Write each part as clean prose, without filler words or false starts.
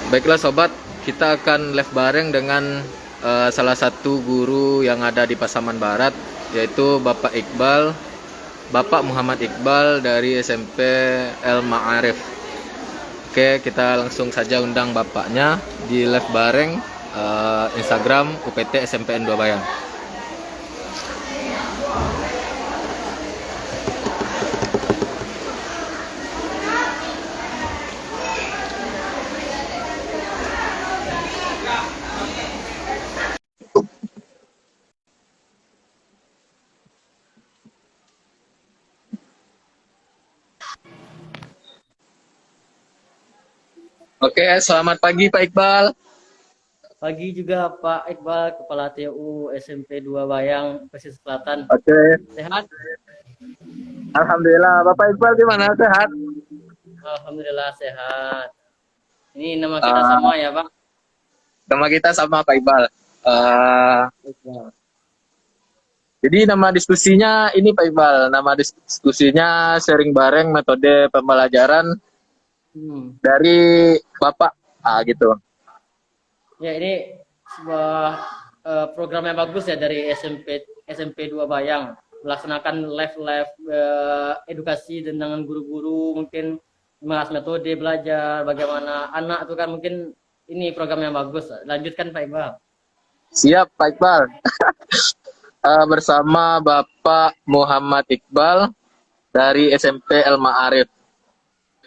Baiklah sobat, kita akan live bareng dengan salah satu guru yang ada di Pasaman Barat, yaitu Bapak Iqbal, Bapak Muhammad Iqbal dari SMP El Ma'arif. Oke, kita langsung saja undang bapaknya di live bareng Instagram UPT SMPN 2 Bayang. Oke, selamat pagi Pak Iqbal. Pagi juga Pak Iqbal, Kepala TU SMP 2 Bayang, Pesisir Selatan. Oke, Sehat? alhamdulillah. Bapak Iqbal gimana? Sehat? Alhamdulillah sehat. Ini nama kita Uh, sama ya Pak? Nama kita sama Pak Iqbal. Uh, Iqbal. jadi nama diskusinya ini Pak Iqbal. Nama diskusinya sharing bareng metode pembelajaran Hmm. dari Bapak. Gitu. Ya ini sebuah program yang bagus ya dari SMP 2 Bayang, melaksanakan live edukasi dengan guru-guru, mungkin membahas metode belajar bagaimana anak itu kan, mungkin ini program yang bagus. Lanjutkan Pak Iqbal. Siap Pak Iqbal. Bersama Bapak Muhammad Iqbal dari SMP El Ma'arif.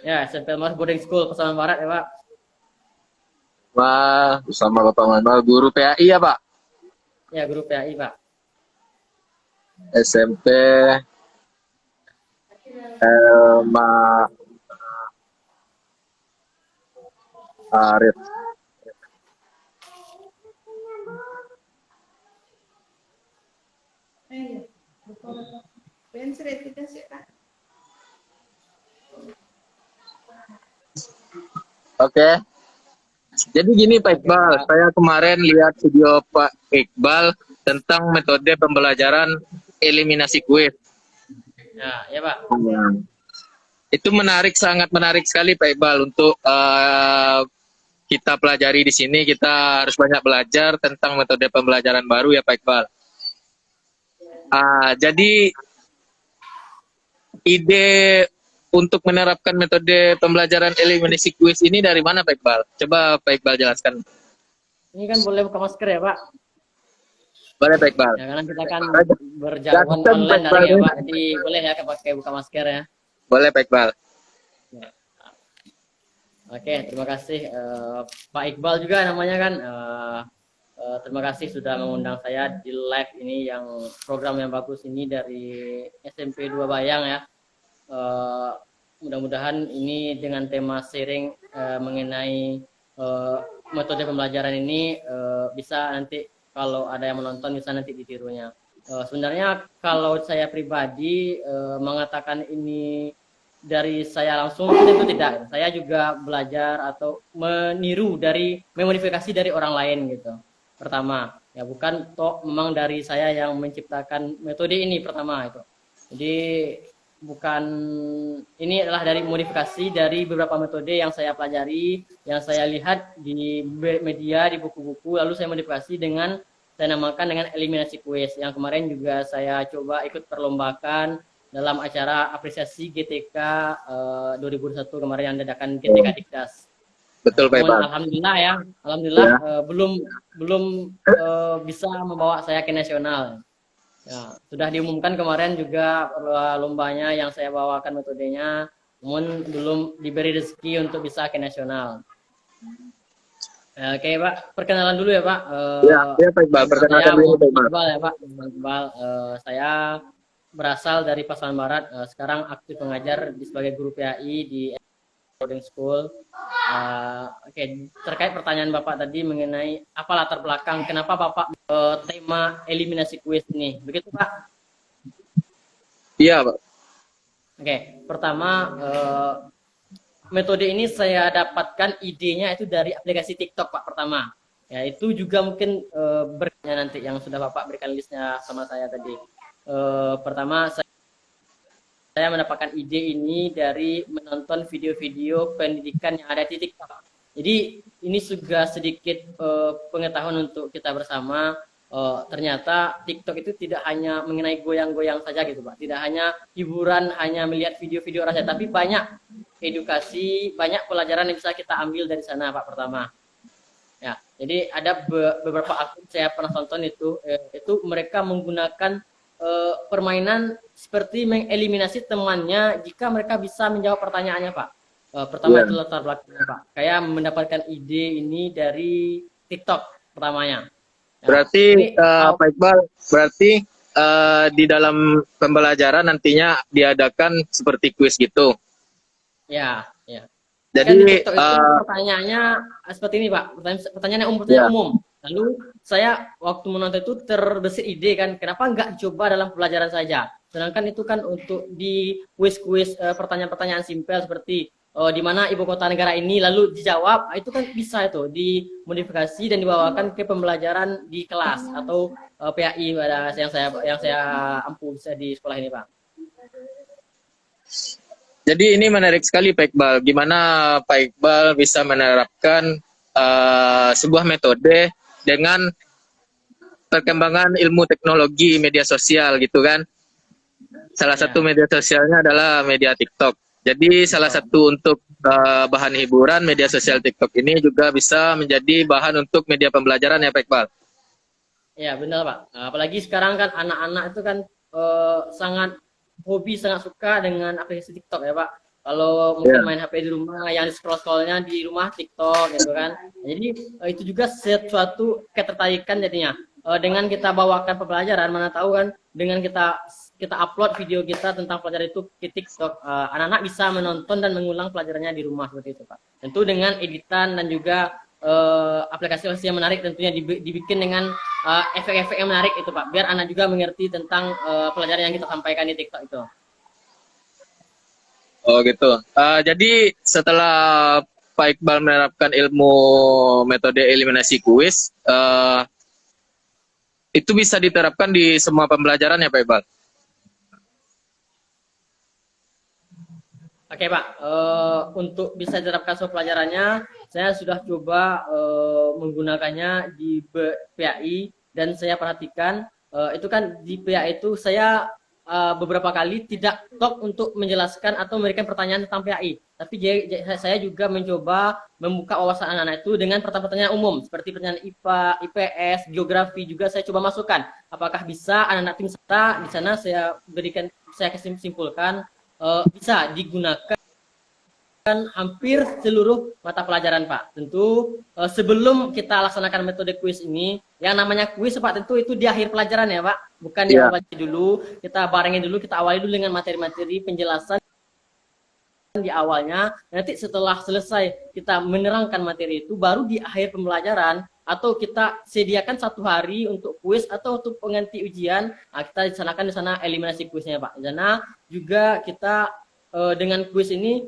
Ya, SMP Mas Boarding School Pasaman Barat ya Pak. Wah, bersama Bapak Muhammad, guru PAI ya Pak? Ya, guru PAI Pak. SMP El Ma'arif. Oke. Jadi gini Pak Oke Iqbal, Pak. saya kemarin lihat video Pak Iqbal tentang metode pembelajaran eliminasi kuis. Ya, ya Pak. Itu menarik, sangat menarik sekali Pak Iqbal untuk kita pelajari di sini. Kita harus banyak belajar tentang metode pembelajaran baru ya Pak Iqbal. Jadi ide untuk menerapkan metode pembelajaran eliminasi kuis ini dari mana Pak Iqbal? Coba Pak Iqbal jelaskan. Ini kan boleh buka masker ya Pak. Boleh Pak Iqbal. Ya, karena kita kan berjauhan Ganteng Pak online Iqbal daring ya ini. Pak. Jadi boleh ya pakai buka masker ya. Boleh Pak Iqbal. Ya. Oke, terima kasih Pak Iqbal juga namanya kan. Terima kasih sudah mengundang saya di live ini, yang program yang bagus ini dari SMP 2 Bayang ya. Mudah-mudahan ini dengan tema sharing mengenai metode pembelajaran ini bisa nanti kalau ada yang menonton bisa nanti ditirunya. Sebenarnya kalau saya pribadi mengatakan ini dari saya langsung itu tidak. Saya juga belajar atau meniru dari memodifikasi dari orang lain gitu. Pertama, ya bukan toh memang dari saya yang menciptakan metode ini pertama itu. Jadi bukan, ini adalah dari modifikasi dari beberapa metode yang saya pelajari, yang saya lihat di media, di buku-buku, lalu saya modifikasi dengan saya namakan dengan eliminasi kuis, yang kemarin juga saya coba ikut perlombakan dalam acara apresiasi GTK 2021 kemarin yang diadakan GTK Dikdas. Betul Pak Namun Iqbal. alhamdulillah ya, alhamdulillah Ya. belum bisa membawa saya ke nasional. Ya, sudah diumumkan kemarin juga lombanya yang saya bawakan metodenya, namun belum diberi rezeki untuk bisa ke nasional. Oke Pak, perkenalan dulu ya Pak. Ya, ya Pak Iqbal. Nama saya Perkenalkan dulu Pak Muhammad Iqbal. Iqbal ya Pak. Muhammad Iqbal. Saya berasal dari Pasaman Barat. Sekarang aktif mengajar sebagai guru PAI di boarding school. Oke, terkait pertanyaan Bapak tadi mengenai apa latar belakang kenapa Bapak tema eliminasi kuis ini, begitu Pak? Iya Pak. Oke, pertama metode ini saya dapatkan idenya itu dari aplikasi TikTok Pak pertama. Ya, itu juga mungkin berikutnya nanti yang sudah Bapak berikan listnya sama saya tadi. Pertama saya mendapatkan ide ini dari menonton video-video pendidikan yang ada di TikTok. Jadi ini juga sedikit pengetahuan untuk kita bersama. Ternyata TikTok itu tidak hanya mengenai goyang-goyang saja gitu Pak. Tidak hanya hiburan, hanya melihat video-video orang saja, tapi banyak edukasi, banyak pelajaran yang bisa kita ambil dari sana Pak pertama. Ya, jadi ada beberapa akun saya pernah tonton itu mereka menggunakan permainan seperti mengeliminasi temannya jika mereka bisa menjawab pertanyaannya Pak. Pertama itu latar belakangnya Pak. Kayak mendapatkan ide ini dari TikTok pertamanya. Ya, Berarti Pak Iqbal, berarti di dalam pembelajaran nantinya diadakan seperti kuis gitu. ya, ya. Jadi Kan di TikTok itu pertanyaannya seperti ini Pak, pertanyaannya umum. Lalu saya waktu menonton itu terbesit ide kan, kenapa nggak coba dalam pelajaran saja? Sedangkan itu kan untuk di kuis-kuis pertanyaan-pertanyaan simpel seperti di mana ibu kota negara ini, lalu dijawab, itu kan bisa itu dimodifikasi dan dibawakan ke pembelajaran di kelas atau PAI yang saya ampu bisa di sekolah ini Pak. Jadi ini menarik sekali Pak Iqbal. Gimana Pak Iqbal bisa menerapkan sebuah metode dengan perkembangan ilmu teknologi media sosial gitu kan. Salah satu media sosialnya adalah media TikTok. Jadi salah satu untuk bahan hiburan media sosial TikTok ini juga bisa menjadi bahan untuk media pembelajaran ya Pak Iqbal. Ya benar Pak. Apalagi sekarang kan anak-anak itu kan sangat hobi, sangat suka dengan aplikasi TikTok ya Pak. Kalau mungkin main HP di rumah, yang di scroll-scrollnya di rumah TikTok gitu kan. Jadi itu juga sesuatu ketertarikan jadinya. Dengan kita bawakan pembelajaran, mana tahu kan dengan kita upload video kita tentang pelajaran itu ke TikTok, anak-anak bisa menonton dan mengulang pelajarannya di rumah seperti itu Pak. Tentu dengan editan dan juga aplikasi yang menarik tentunya dibikin dengan efek-efek yang menarik itu Pak, biar anak juga mengerti tentang pelajaran yang kita sampaikan di TikTok itu. Oh gitu. Jadi setelah Pak Iqbal menerapkan ilmu metode eliminasi kuis, itu bisa diterapkan di semua pembelajaran ya Pak Iqbal? Oke Pak, untuk bisa diterapkan semua pelajarannya, saya sudah coba menggunakannya di PAI dan saya perhatikan itu kan di PAI itu saya beberapa kali tidak top untuk menjelaskan atau memberikan pertanyaan tentang PAI. Tapi saya juga mencoba membuka wawasan anak-anak itu dengan pertanyaan-pertanyaan umum seperti pertanyaan IPA, IPS, geografi juga saya coba masukkan. Apakah bisa anak-anak tim serta di sana saya simpulkan bisa digunakan hampir seluruh mata pelajaran Pak. Tentu sebelum kita laksanakan metode kuis ini, yang namanya kuis Pak tentu itu di akhir pelajaran ya Pak, bukan di awal dulu. Kita barengin dulu, kita awali dulu dengan materi-materi penjelasan di awalnya. Nanti setelah selesai kita menerangkan materi itu, baru di akhir pembelajaran atau kita sediakan 1 hari untuk kuis atau untuk pengganti ujian. Nah, kita disanakan di sana eliminasi kuisnya Pak. Karena juga kita dengan kuis ini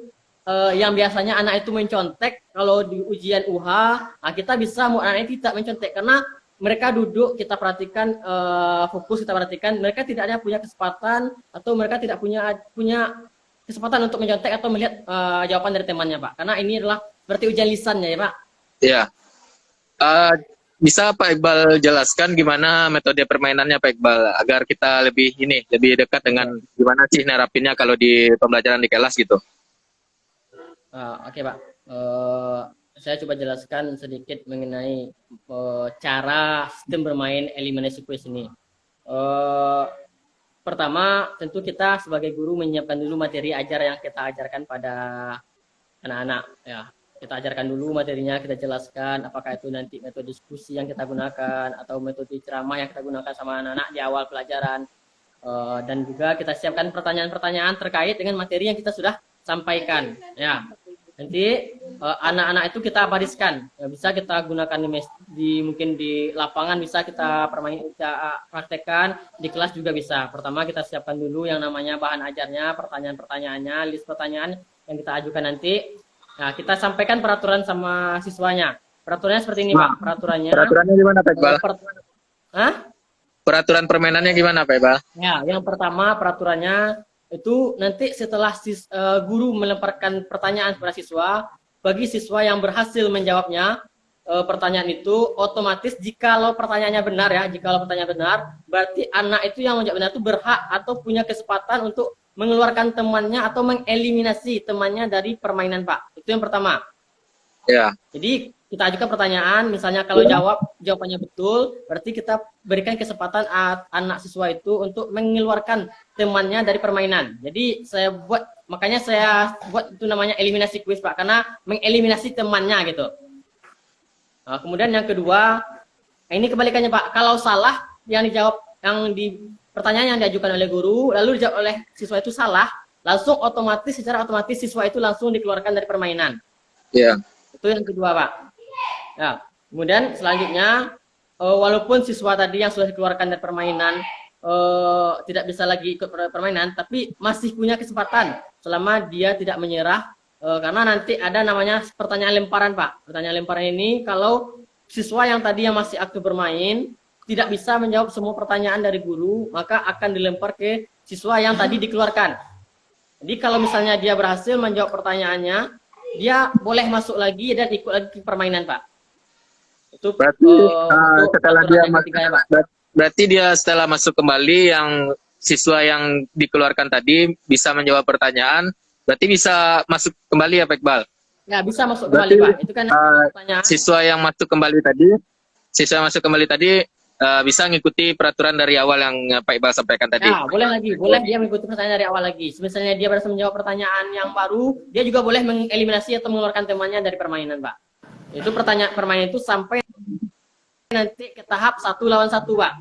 yang biasanya anak itu mencontek kalau di ujian UH, nah kita bisa mau anak itu tidak mencontek karena mereka duduk, kita perhatikan fokus, kita perhatikan mereka tidak ada punya kesempatan atau mereka tidak punya kesempatan untuk mencontek atau melihat jawaban dari temannya Pak, karena ini adalah seperti ujian lisannya ya Pak. Iya. Bisa Pak Iqbal jelaskan gimana metode permainannya Pak Iqbal agar kita lebih dekat dengan gimana sih nerapinnya kalau di pembelajaran di kelas gitu. Oke Pak, saya coba jelaskan sedikit mengenai cara sistem bermain eliminasi quiz ini. Pertama, tentu kita sebagai guru menyiapkan dulu materi ajar yang kita ajarkan pada anak-anak. Ya, kita ajarkan dulu materinya, kita jelaskan apakah itu nanti metode diskusi yang kita gunakan atau metode ceramah yang kita gunakan sama anak-anak di awal pelajaran. Dan juga kita siapkan pertanyaan-pertanyaan terkait dengan materi yang kita sudah sampaikan. Ya, nanti anak-anak itu kita bariskan, ya, bisa kita gunakan mungkin di lapangan bisa kita praktekkan, di kelas juga bisa. Pertama kita siapkan dulu yang namanya bahan ajarnya, pertanyaan-pertanyaannya, list pertanyaan yang kita ajukan nanti. Nah, kita sampaikan peraturan sama siswanya. Peraturannya seperti ini Pak. Peraturannya gimana Pak Iqbal? Peraturan permainannya gimana Pak Iqbal? Ya, yang pertama peraturannya itu nanti setelah guru melemparkan pertanyaan kepada siswa, bagi siswa yang berhasil menjawabnya pertanyaan itu, otomatis jikalau pertanyaannya benar ya, jikalau pertanyaan benar, berarti anak itu yang menjawab benar itu berhak atau punya kesempatan untuk mengeluarkan temannya atau mengeliminasi temannya dari permainan, Pak. Itu yang pertama. Ya. Jadi kita ajukan pertanyaan, misalnya kalau jawabannya betul, berarti kita berikan kesempatan anak siswa itu untuk mengeluarkan temannya dari permainan. Jadi makanya saya buat itu namanya eliminasi kuis, Pak, karena mengeliminasi temannya gitu. Nah, kemudian yang kedua, ini kebalikannya, Pak. Kalau salah yang dijawab, pertanyaan yang diajukan oleh guru, lalu dijawab oleh siswa itu salah, langsung secara otomatis siswa itu langsung dikeluarkan dari permainan. Iya. Itu yang kedua, Pak. Nah, kemudian selanjutnya, walaupun siswa tadi yang sudah dikeluarkan dari permainan tidak bisa lagi ikut permainan, tapi masih punya kesempatan selama dia tidak menyerah, karena nanti ada namanya pertanyaan lemparan, Pak. Pertanyaan lemparan ini kalau siswa yang tadi yang masih aktif bermain tidak bisa menjawab semua pertanyaan dari guru, maka akan dilempar ke siswa yang tadi dikeluarkan. Jadi kalau misalnya dia berhasil menjawab pertanyaannya, dia boleh masuk lagi dan ikut lagi ke permainan, Pak. Itu Berarti setelah dia berarti dia setelah masuk kembali, yang siswa yang dikeluarkan tadi bisa menjawab pertanyaan, berarti bisa masuk kembali ya, Pak Iqbal? Ya, bisa masuk Berarti, kembali, Pak. Itu kan pertanyaan. Siswa yang masuk kembali tadi bisa ngikuti peraturan dari awal yang Pak Iqbal sampaikan tadi. Ya, boleh dia mengikuti pertanyaan dari awal lagi. Misalnya dia berhasil menjawab pertanyaan yang baru, dia juga boleh mengeliminasi atau mengeluarkan temannya dari permainan, Pak. Itu permainan itu sampai nanti ke tahap 1 lawan 1, Pak.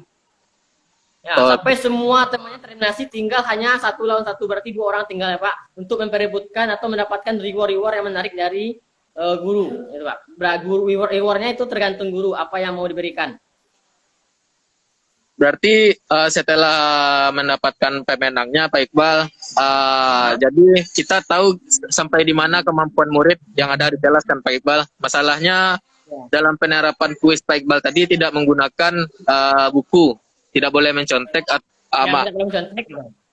Ya, sampai semua temannya tereliminasi, tinggal hanya 1 lawan 1, berarti 2 orang tinggal ya, Pak, untuk memperebutkan atau mendapatkan reward yang menarik dari guru, itu, Pak. Rewardnya itu tergantung guru apa yang mau diberikan. Berarti setelah mendapatkan pemenangnya, Pak Iqbal, jadi kita tahu sampai di mana kemampuan murid yang ada di kelas, kan, Pak Iqbal. Masalahnya dalam penerapan kuis Pak Iqbal tadi tidak menggunakan buku, tidak boleh mencontek,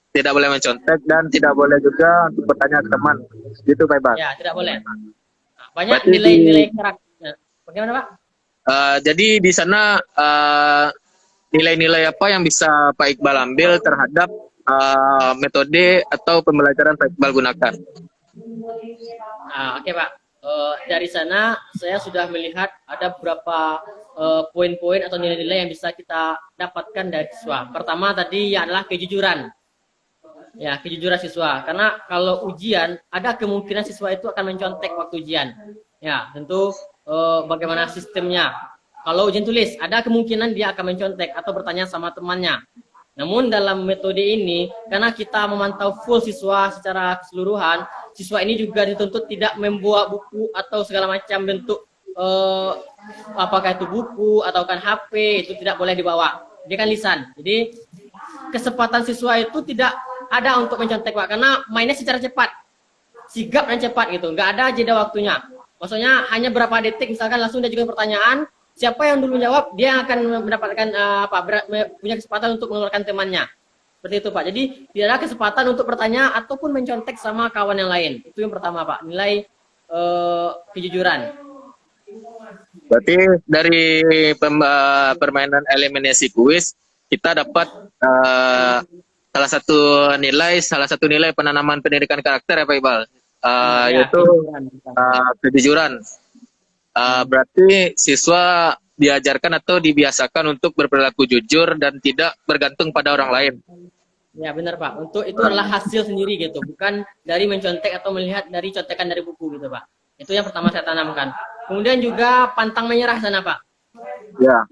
tidak boleh mencontek dan tidak boleh juga untuk bertanya ke teman, gitu, Pak Iqbal. Ya, tidak boleh. Nah, banyak nilai-nilai karakter. Bagaimana, Pak? Jadi di sana nilai-nilai apa yang bisa Pak Iqbal ambil terhadap metode atau pembelajaran Pak Iqbal gunakan? Oke, Pak. Dari sana saya sudah melihat ada beberapa poin-poin atau nilai-nilai yang bisa kita dapatkan dari siswa. Pertama tadi adalah kejujuran. Ya, kejujuran siswa. Karena kalau ujian, ada kemungkinan siswa itu akan mencontek waktu ujian. Ya, tentu bagaimana sistemnya. Kalau ujian tulis, ada kemungkinan dia akan mencontek atau bertanya sama temannya. Namun dalam metode ini, karena kita memantau full siswa secara keseluruhan, siswa ini juga dituntut tidak membawa buku atau segala macam bentuk, apakah itu buku atau kan HP, itu tidak boleh dibawa. Dia kan lisan. Jadi kesempatan siswa itu tidak ada untuk mencontek, Pak, karena mainnya secara cepat, sigap dan cepat gitu, nggak ada jeda waktunya. Maksudnya hanya berapa detik, misalkan langsung dia juga pertanyaan. Siapa yang dulu jawab, dia akan mendapatkan punya kesempatan untuk mengeluarkan temannya. Seperti itu, Pak. Jadi tidak ada kesempatan untuk bertanya ataupun mencontek sama kawan yang lain. Itu yang pertama, Pak. Nilai kejujuran. Berarti dari permainan eliminasi kuis kita dapat salah satu nilai penanaman pendidikan karakter ya, Pak Iqbal, yaitu kejujuran. Berarti siswa diajarkan atau dibiasakan untuk berperilaku jujur dan tidak bergantung pada orang lain. Ya, benar, Pak. Untuk itu adalah hasil sendiri gitu, bukan dari mencontek atau melihat dari contekan dari buku gitu, Pak. Itu yang pertama saya tanamkan. Kemudian juga pantang menyerah sana, Pak. Ya.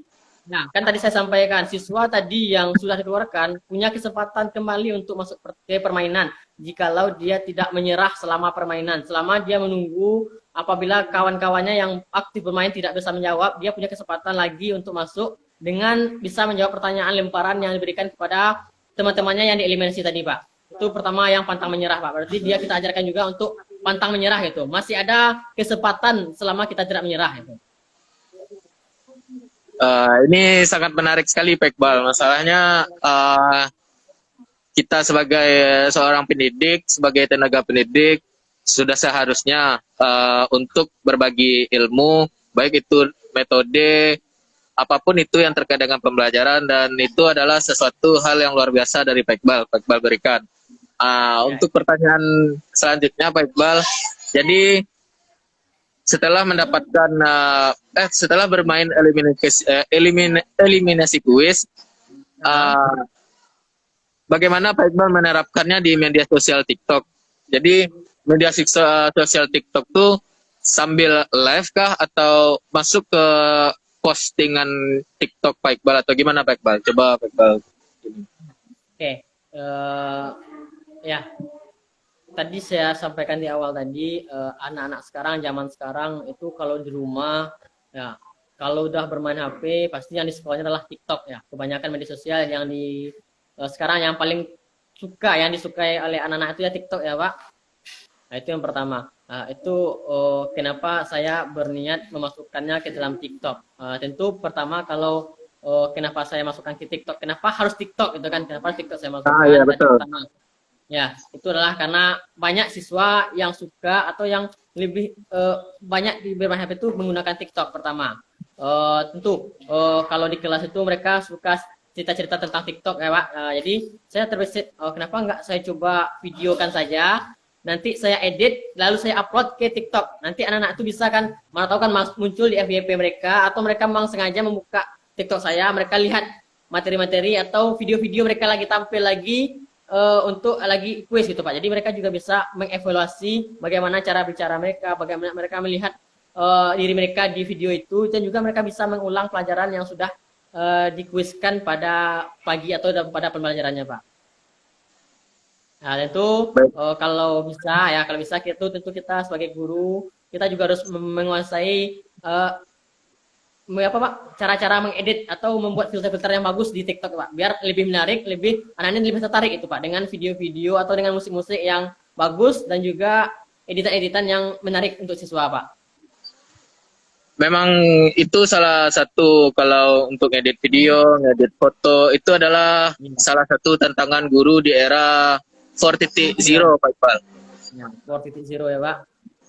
Nah, kan tadi saya sampaikan, siswa tadi yang sudah dikeluarkan punya kesempatan kembali untuk masuk ke permainan jikalau dia tidak menyerah selama permainan. Selama dia menunggu apabila kawan-kawannya yang aktif bermain tidak bisa menjawab, dia punya kesempatan lagi untuk masuk dengan bisa menjawab pertanyaan lemparan yang diberikan kepada teman-temannya yang dieliminasi tadi, Pak. Itu pertama yang pantang menyerah, Pak. Berarti dia kita ajarkan juga untuk pantang menyerah itu. Masih ada kesempatan selama kita tidak menyerah itu. Ini sangat menarik sekali, Pak Iqbal. Masalahnya kita sebagai seorang pendidik, sebagai tenaga pendidik, sudah seharusnya untuk berbagi ilmu, baik itu metode apapun itu yang terkait dengan pembelajaran, dan itu adalah sesuatu hal yang luar biasa dari Pak Iqbal berikan. Ya, Untuk pertanyaan selanjutnya Pak Iqbal, jadi setelah bermain eliminasi kuis, ah, uh, bagaimana Pak Iqbal menerapkannya di media sosial TikTok? Jadi media sosial TikTok tuh sambil live kah atau masuk ke postingan TikTok Pak Iqbal atau gimana Pak Iqbal? Coba Pak Iqbal. oke. Ya, tadi saya sampaikan di awal tadi, anak-anak sekarang, zaman sekarang itu kalau di rumah, ya kalau udah bermain HP, pasti yang di sekolahnya adalah TikTok ya. Kebanyakan media sosial yang sekarang yang paling yang disukai oleh anak-anak itu ya TikTok ya Pak. Nah itu yang pertama. Nah, itu kenapa saya berniat memasukkannya ke dalam TikTok. Tentu pertama kalau kenapa saya masukkan ke TikTok, kenapa harus TikTok gitu kan? Kenapa harus TikTok saya masukkan? Iya Tadi betul. pertama, ya, itu adalah karena banyak siswa yang suka atau yang lebih banyak di bermain HP itu menggunakan TikTok pertama. Tentu kalau di kelas itu mereka suka cerita-cerita tentang TikTok ya Pak. Jadi saya terbesit, kenapa nggak saya coba videokan saja, nanti saya edit, lalu saya upload ke TikTok. Nanti anak-anak itu bisa kan, mana tahu kan muncul di FYP mereka, atau mereka memang sengaja membuka TikTok saya, mereka lihat materi-materi atau video-video mereka lagi tampil lagi untuk lagi quiz gitu Pak. Jadi mereka juga bisa mengevaluasi bagaimana cara bicara mereka, bagaimana mereka melihat diri mereka di video itu, dan juga mereka bisa mengulang pelajaran yang sudah dikuiskan pada pagi atau pada pembelajarannya Pak. Nah tentu Baik. kalau bisa itu tentu kita sebagai guru kita juga harus menguasai apa Pak, cara-cara mengedit atau membuat filter-filter yang bagus di TikTok Pak, biar lebih menarik, anak-anak lebih tertarik itu Pak dengan video-video atau dengan musik-musik yang bagus dan juga editan-editan yang menarik untuk siswa Pak. Memang itu salah satu, kalau untuk edit video, ngedit foto itu adalah Ya, salah satu tantangan guru di era 4.0 Pak Iqbal. ya, 4.0 ya Pak.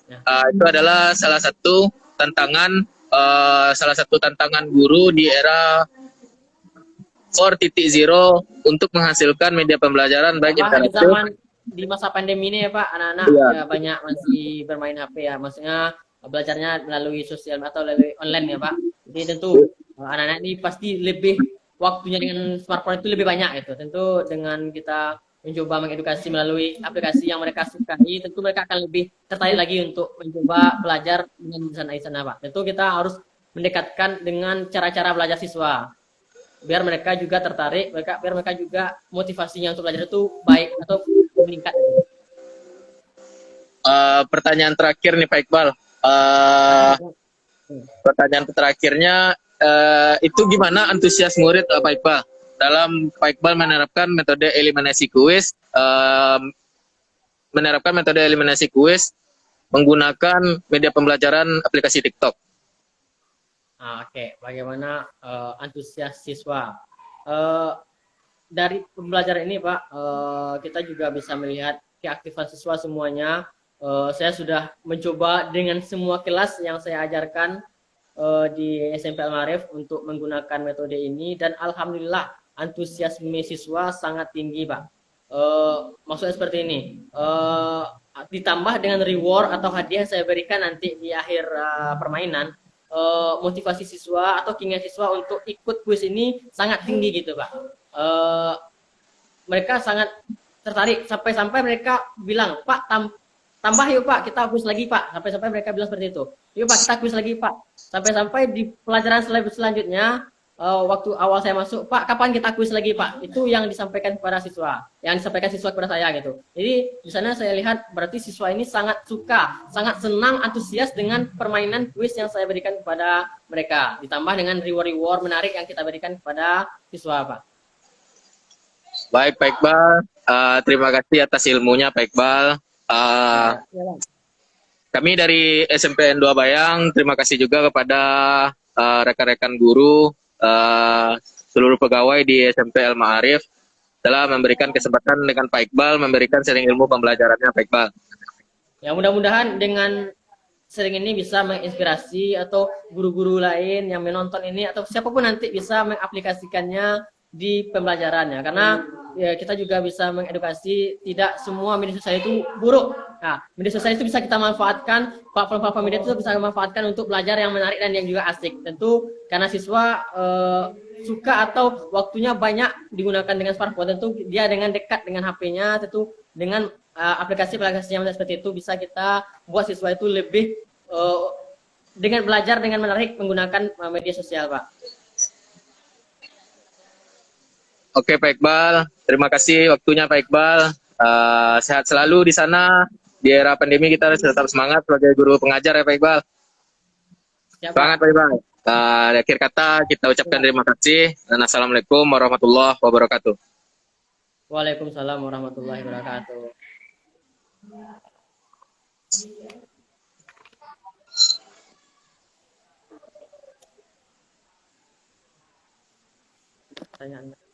Ya, Itu adalah salah satu tantangan guru di era 4.0 untuk menghasilkan media pembelajaran baik tambah interaktif. di masa pandemi ini ya Pak, anak-anak Iya. ya banyak masih bermain HP ya, maksudnya belajarnya melalui sosial atau melalui online ya Pak. Jadi tentu anak-anak ini pasti lebih waktunya dengan smartphone itu lebih banyak itu. Tentu dengan kita mencoba mengedukasi melalui aplikasi yang mereka sukai, tentu mereka akan lebih tertarik lagi untuk mencoba belajar dengan sana Pak. Tentu kita harus mendekatkan dengan cara-cara belajar siswa, biar mereka juga tertarik, biar mereka juga motivasinya untuk belajar itu baik atau meningkat. Pertanyaan terakhir nih Pak Iqbal. Pertanyaan terakhirnya, itu gimana antusias murid Pak Iqbal dalam Pak Iqbal menerapkan metode eliminasi kuis menggunakan media pembelajaran aplikasi TikTok. Oke. Bagaimana antusias siswa? Dari pembelajaran ini Pak, kita juga bisa melihat keaktifan siswa semuanya. Saya sudah mencoba dengan semua kelas yang saya ajarkan di SMP Al-Ma'arif untuk menggunakan metode ini, dan alhamdulillah antusiasme siswa sangat tinggi Pak. Maksudnya seperti ini, ditambah dengan reward atau hadiah yang saya berikan nanti di akhir permainan, motivasi siswa atau keinginan siswa untuk ikut kuis ini sangat tinggi gitu Pak. Mereka sangat tertarik sampai-sampai mereka bilang, Pak tambah yuk Pak, kita kuis lagi Pak. Sampai-sampai mereka bilang seperti itu. Yuk Pak, kita kuis lagi Pak. Sampai-sampai di pelajaran selanjutnya, waktu awal saya masuk, Pak, kapan kita kuis lagi Pak? Itu yang disampaikan kepada siswa, kepada saya gitu. Jadi di sana saya lihat berarti siswa ini sangat suka, sangat senang, antusias dengan permainan kuis yang saya berikan kepada mereka. Ditambah dengan reward menarik yang kita berikan kepada siswa Pak. Baik Pak Iqbal, terima kasih atas ilmunya Pak Iqbal. Kami dari SMPN 2 Bayang terima kasih juga kepada rekan-rekan guru, seluruh pegawai di SMP Al-Ma'arif telah memberikan kesempatan dengan Pak Iqbal memberikan sharing ilmu pembelajarannya Pak Iqbal. Ya mudah-mudahan dengan sering ini bisa menginspirasi atau guru-guru lain yang menonton ini atau siapapun nanti bisa mengaplikasikannya di pembelajarannya karena ya, kita juga bisa mengedukasi tidak semua media sosial itu buruk. Nah, media sosial itu bisa kita manfaatkan, platform-platform media itu bisa kita manfaatkan untuk belajar yang menarik dan yang juga asik. Tentu karena siswa suka atau waktunya banyak digunakan dengan smartphone, tentu dia dengan dekat dengan HP-nya, tentu dengan aplikasi-aplikasi yang seperti itu bisa kita buat siswa itu lebih dengan belajar dengan menarik menggunakan media sosial, Pak. Oke Pak Iqbal, terima kasih waktunya Pak Iqbal. Sehat selalu di sana. Di era pandemi kita harus tetap semangat sebagai guru pengajar ya Pak Iqbal. Siap, Pak. Semangat Pak Iqbal. Di akhir kata kita ucapkan terima kasih dan assalamualaikum warahmatullahi wabarakatuh. Waalaikumsalam warahmatullahi wabarakatuh. Tanya Anda.